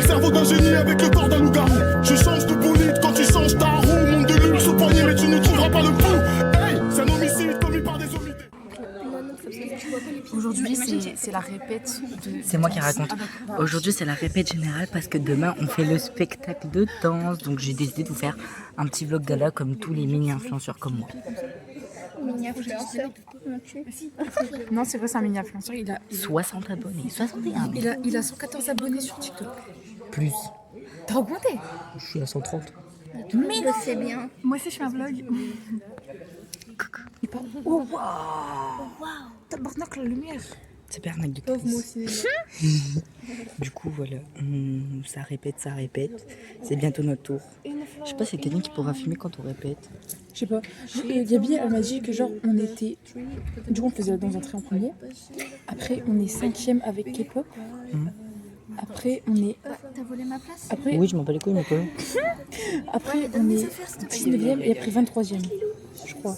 cerveau d'un génie avec le corps d'un loup-garou. Je change de bolide quand tu changes ta roue. Monde de luxe au poignet mais tu ne trouveras pas le pouls. Hey, c'est un homicide commis par des homicides. Aujourd'hui, c'est la répète de... C'est moi qui raconte. Aujourd'hui, c'est la répète générale parce que demain, on fait le spectacle de danse. Donc, j'ai décidé de vous faire un petit vlog gala comme tous les mini-influenceurs comme moi. Mini-influenceur. Non, c'est vrai, c'est un mini-influenceur. Il a 60 abonnés, 61. il a 114 abonnés sur TikTok. Plus. T'as augmenté? Je suis à 130. Mais c'est bien. Moi aussi, je fais un vlog. Il parle... Oh, waouh! Tabarnak, la lumière! C'est Bernac de Cris. Moi aussi. Du coup, voilà. Ça répète, ça répète. C'est bientôt notre tour. Je sais pas si c'est quelqu'un qui pourra filmer quand on répète. Je sais pas. Gabi, elle m'a dit que genre, on était... Du coup, on faisait la danse d'entrée en premier. Après, on est 5e avec K-pop. Après, on est... T'as volé ma place? Après... Oui, je m'en bats les couilles, mais quoi. Après, on est 19e et après 23e, je crois.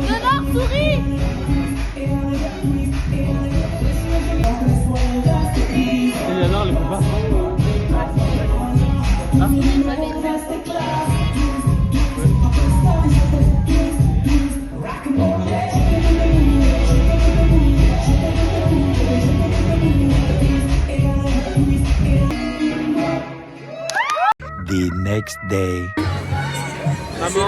Dedans, souris! Eleanor, elle peut pas. The next day. Maman,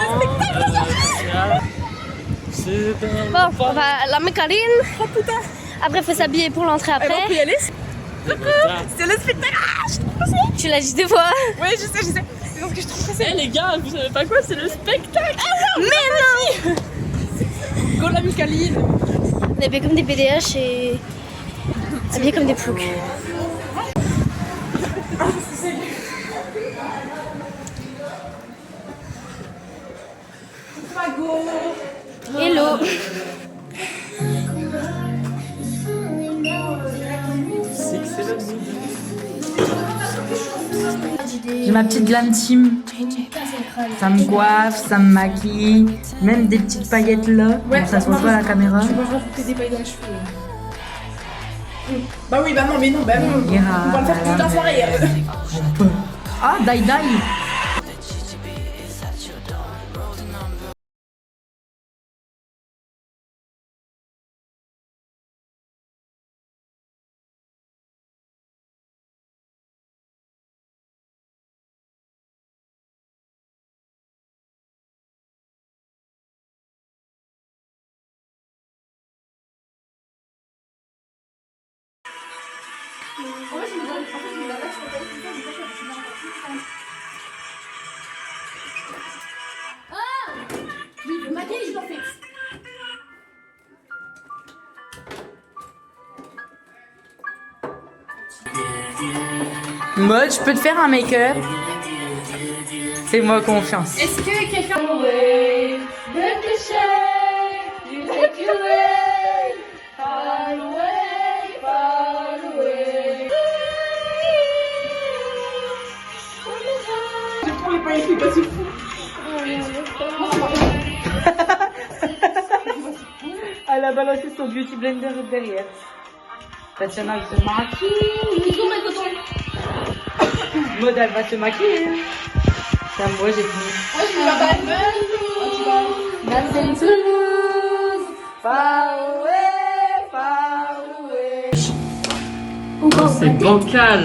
c'est Bon, on va la Karine. Oh putain! Après, faut s'habiller pour l'entrée après. On peut y aller? C'est le spectacle! Tu l'as dit deux fois. Ouais, je sais. C'est parce que je suis trop pressée. Eh les gars, vous savez pas quoi, c'est le spectacle! Mais non! Go la Micaline! On est habillés comme des BDH et habillés comme des ploucs. Hello! J'ai ma petite glam team. Ça me coiffe, ça me maquille. Même des petites paillettes là. Ouais, ça se voit pas à la caméra. Tu vas rajouter des paillettes dans les cheveux. Bah oui, bah non, mais non, bah non. On va le faire toute la soirée. Ah, die die. Moi, je peux te faire un make-up. Fais-moi confiance. Est-ce que quelqu'un... Elle a balancé son beauty blender derrière. Tatiana elle se maquille. Maud elle va se maquiller. Ça, moi j'ai fini. Moi je vais pas Nothing to lose. Far away. C'est bancal!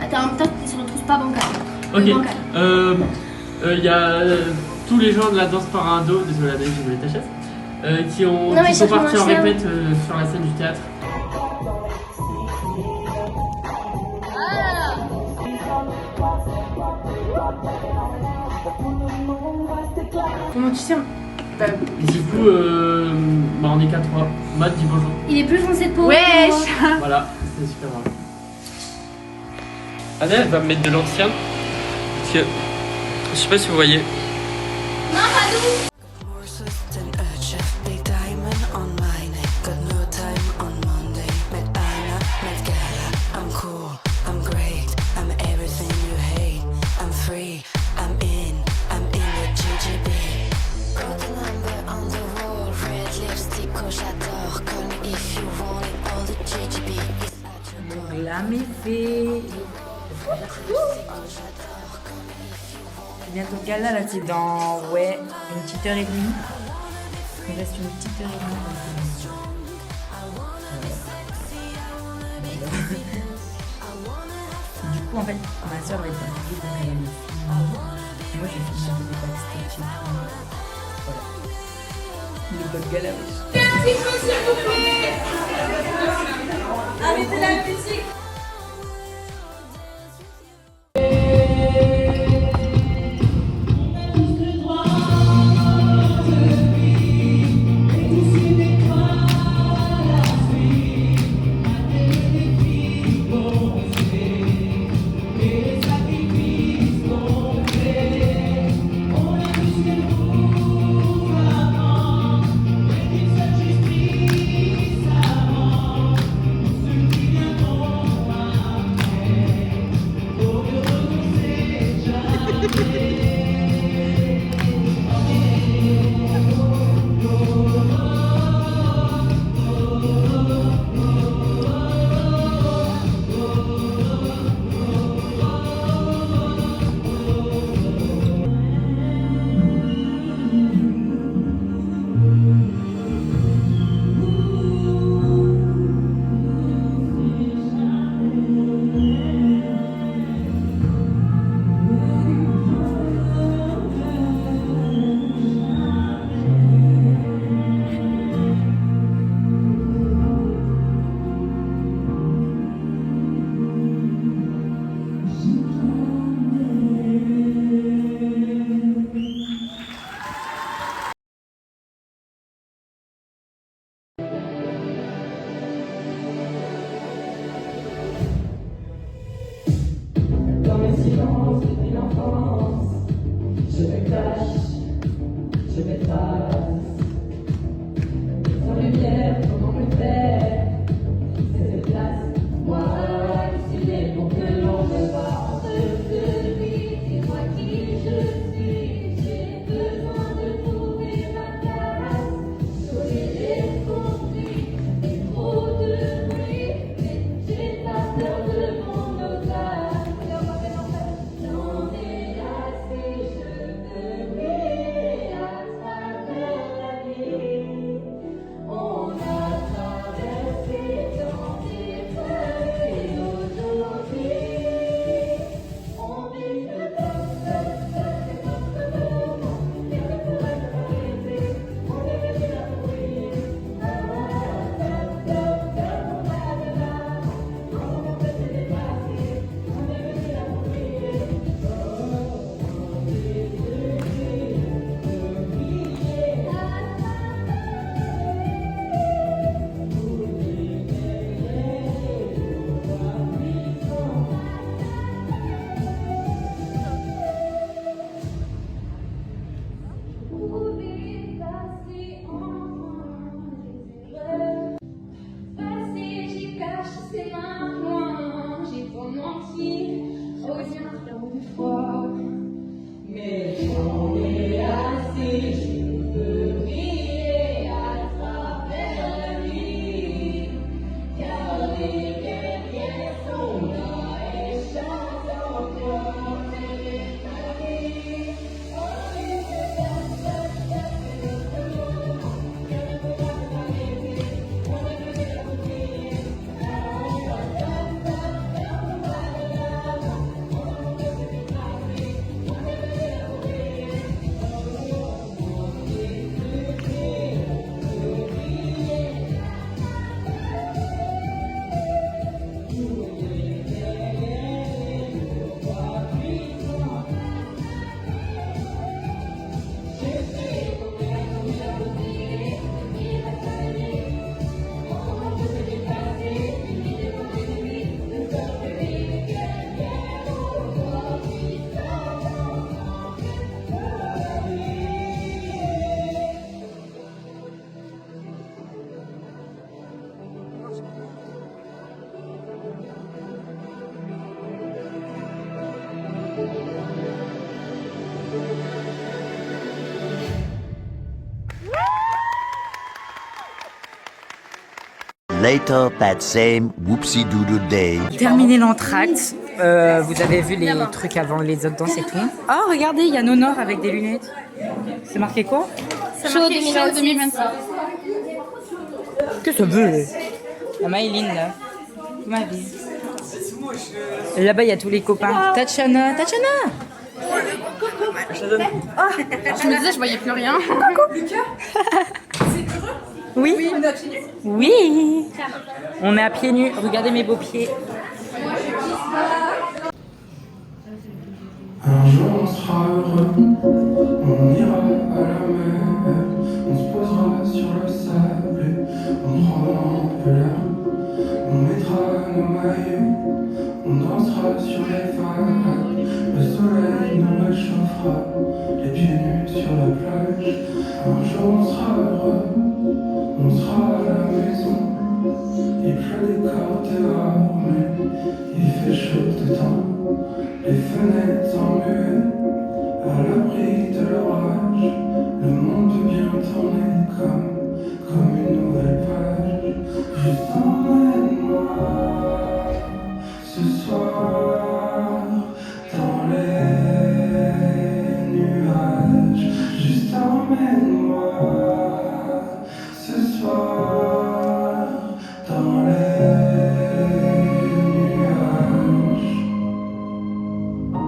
Attends, en même temps, tu ne retrouves pas bancal. Ok, il y a tous les gens de la danse parado, désolé Anaïs, j'ai volé ta chaise, qui sont partis en répète sur la scène du théâtre. Comment tu sais? Du coup, on est qu'à 3. Matt, dis bonjour. Il est plus foncé de peau. Wesh! Voilà, c'est super grave. Anna, elle va me mettre de l'ancien. Parce que, je sais pas si vous voyez. Non, pas nous! Lipstick Donc là, mes fées. C'est bientôt le gala, là, c'est dans, ouais, une petite heure et demie. Il reste une petite heure et demie. Du coup, en fait, ma soeur va être invitée, donc elle va me filmer. Moi, je vais filmer un peu des backstage et tout. Voilà. Le bon gala, wesh. Arrêtez la musique. Later that same whoopsie-doodle day. Terminé l'entracte. Vous avez vu les trucs avant les autres danses et tout. Oh, regardez, il y a Nonor avec des lunettes. C'est marqué quoi? Show 2026. Que ça veut? La Maïline, là. Ma vie. Et là-bas, il y a tous les copains. Tatiana. Je me disais, je voyais plus rien. Oui. Oui. On est à pieds nus. Regardez mes beaux pieds. Un jour on sera heureux, on ira à la mer, on se posera sur le sable et on prendra un peu l'air, on mettra nos maillots, on dansera sur les vagues, le soleil nous réchauffera, les pieds nus sur la plage. Un jour on sera heureux, on sera à la maison, il pleut des cordes dehors mais il fait chaud dedans. Les fenêtres en muet, à l'abri de l'orage, le monde peut bien tourner comme une nouvelle page. Juste emmène-moi ce soir dans les nuages. Juste emmène-moi ce soir dans les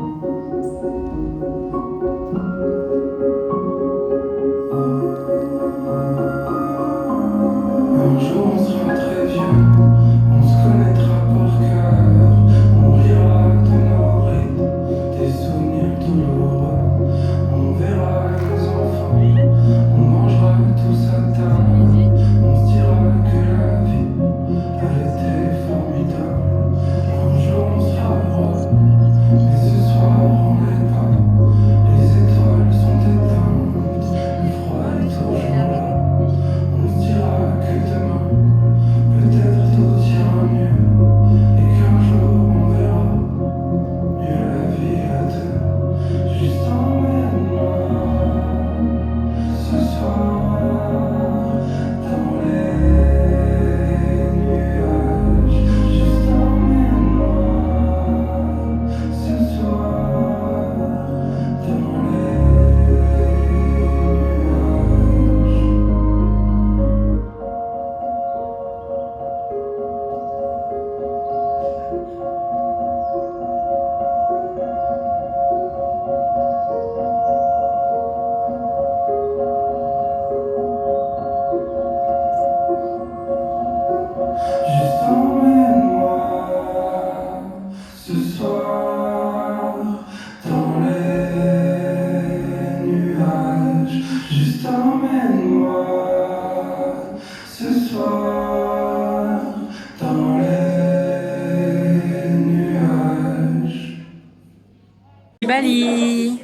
Bali.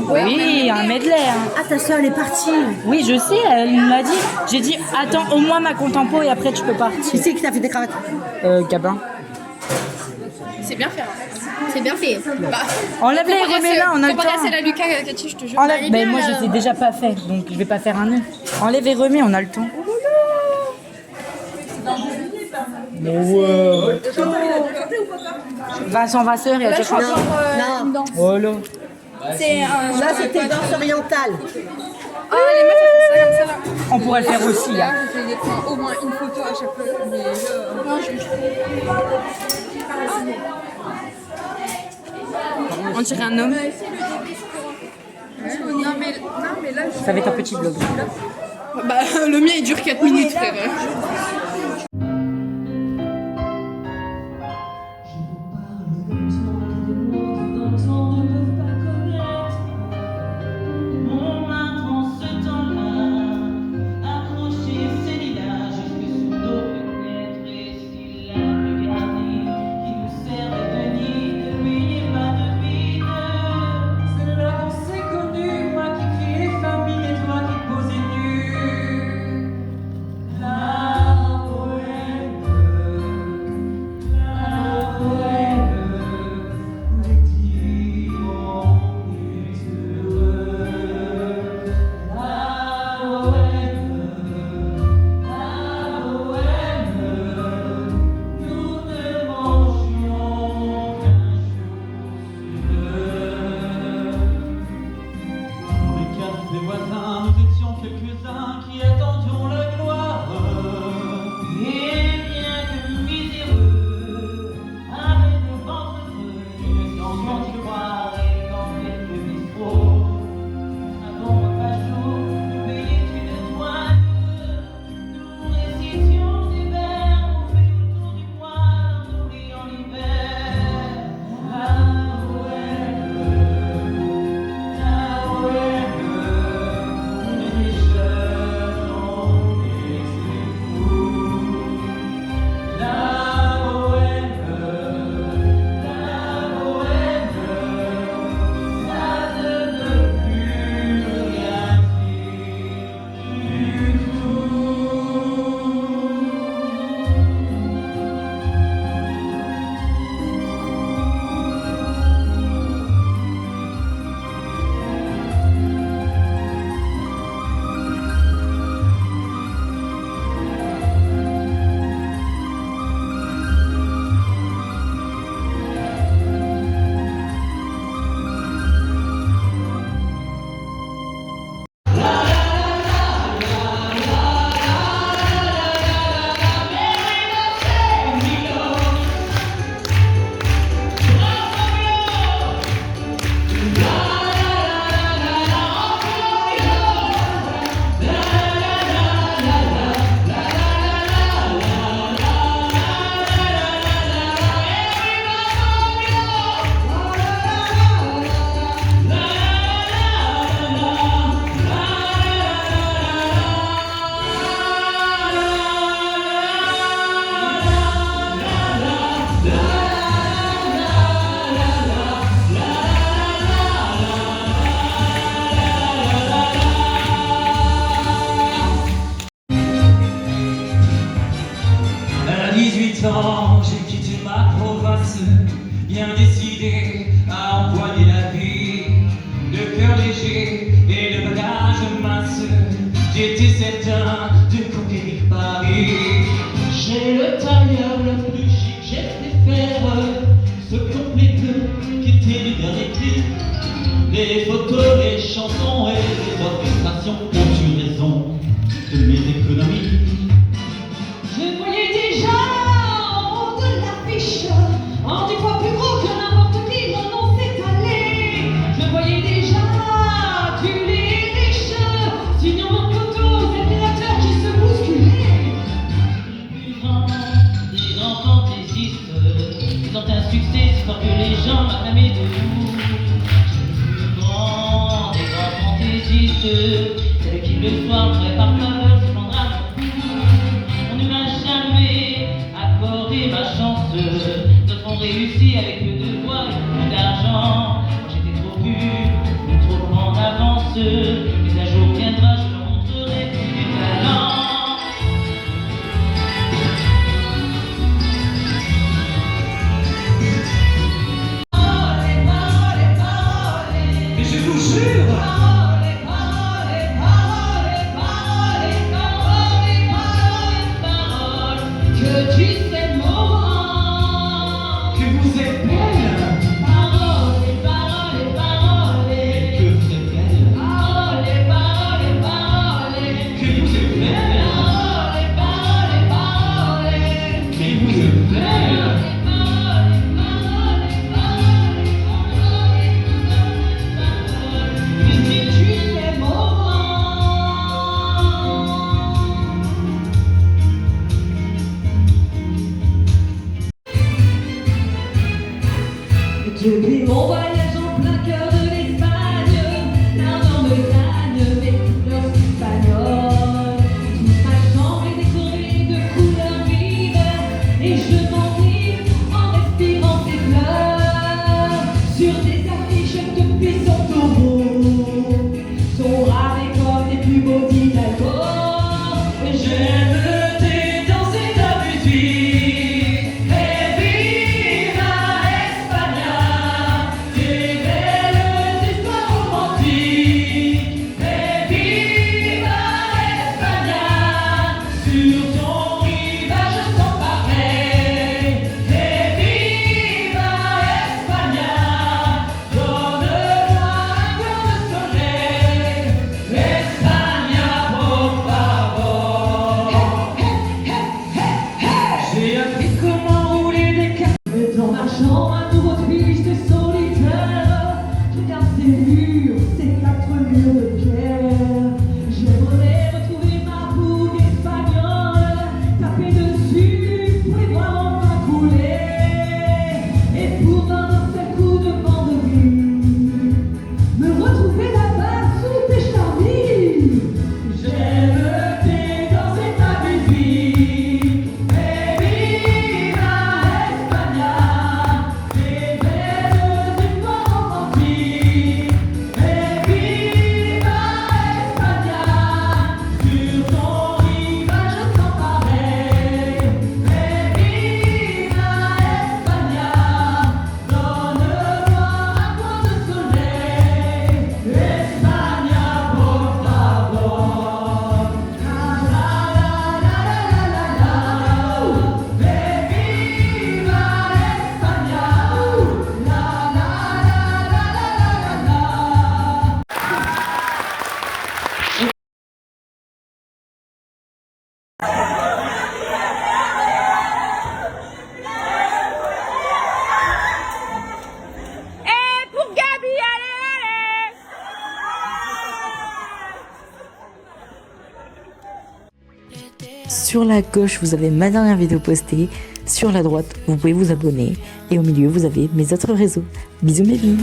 Oui, un medley. Hein. Ah, ta soeur, elle est partie. Oui, je sais, elle m'a dit. J'ai dit, attends au moins ma contempo et après tu peux partir. Qui c'est qui t'a fait des cravates? Gabin. C'est bien fait. C'est bien fait. Bah, enlève les remets là, on a le temps. C'est la Lucas, Cathy, je te jure. Enlève, mais moi je les ai déjà pas fait, donc je vais pas faire un nœud. Enlève et remets, on a le temps. Vincent Vasseur, il y a déjà chanté. Non. Oh là. Là, c'était danse orientale. Ah, les meufs, elles font ça comme ça là. On pourrait le faire aussi. Hein. Je vais prendre au moins une photo à chaque fois. Mais non, on dirait un homme. Non, mais là, Ça va être un petit vlog. bah, le mien il dure 4 minutes, frère. Là et le bagage mince. J'étais certain de conquérir Paris. J'ai le tailleur le plus chic, j'ai fait faire ce complet bleu qui était du dernier cri. Les photos, les chansons et les orchestrations ont eu raison de mes économies. Je voyais déjà en haut de l'affiche, en 10 fois plus gros que n'importe qui, mon nom s'est allé. Je voyais déjà tu les riches, signant mon photo, des créateurs qui se bousculaient. Le plus grand des grands fantaisistes, faisant un succès si fort que les gens m'acclamaient de vous. Celle qui le soir prépare peur se prendra mon coup. On ne m'a jamais accordé ma chance. D'autres ont réussi avec peu de voix et peu d'argent. J'étais trop vu, trop en avance. Mais un jour viendra, je leur montrerai mes talents. Et je vous jure depuis mon voyage en plein cœur de l'Espagne, l'ardent me gagne mes couleurs espagnoles. Toute ma chambre est décorée de couleurs vives et je m'enivre en respirant ces fleurs. Sur des affiches depuis son taureau, sont rares et comme les plus beaux d'Hidalgo. J'aime danser ta musique. Sur la gauche, vous avez ma dernière vidéo postée. Sur la droite, vous pouvez vous abonner. Et au milieu, vous avez mes autres réseaux. Bisous mes billes.